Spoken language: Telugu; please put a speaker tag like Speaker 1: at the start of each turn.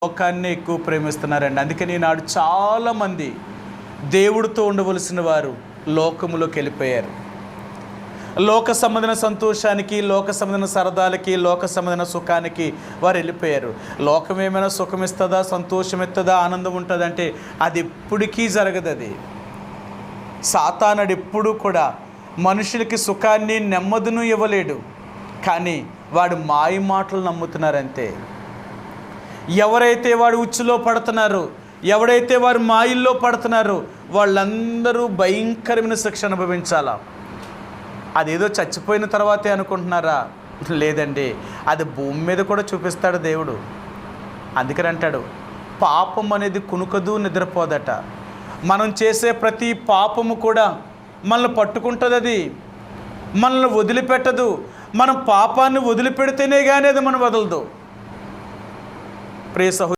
Speaker 1: లోకాన్ని ఎక్కువ ప్రేమిస్తున్నారండి. అందుకని ఈనాడు చాలామంది దేవుడితో ఉండవలసిన వారు లోకములోకి వెళ్ళిపోయారు. లోక సంబంధమైన సంతోషానికి, లోక సంబంధమైన సరదాలకి, లోక సంబంధమైన సుఖానికి వారు వెళ్ళిపోయారు. లోకం ఏమైనా సుఖం ఇస్తుందా, సంతోషం ఇస్తుందా, ఆనందం ఉంటుందంటే అది ఎప్పటికీ జరగదు. అది సాతానుడు ఎప్పుడూ కూడా మనుషులకి సుఖాన్ని, నెమ్మదిని ఇవ్వలేడు. కానీ వాడు మాయ మాటలు నమ్ముతున్నారంతే. ఎవరైతే వాడు ఉచ్చులో పడుతున్నారో, ఎవడైతే వారు మాయల్లో పడుతున్నారో వాళ్ళందరూ భయంకరమైన శిక్ష అనుభవించాలా. అదేదో చచ్చిపోయిన తర్వాతే అనుకుంటున్నారా? లేదండి, అది భూమి మీద కూడా చూపిస్తాడు దేవుడు. అందుకని అంటాడు, పాపం అనేది కునుకదు, నిద్రపోదట. మనం చేసే ప్రతి పాపము కూడా మనల్ని పట్టుకుంటుంది. అది మనల్ని వదిలిపెట్టదు. మనం పాపాన్ని వదిలిపెడితేనే కానీ అది మనం వదలదు. ప్రియ సహోదరులారా,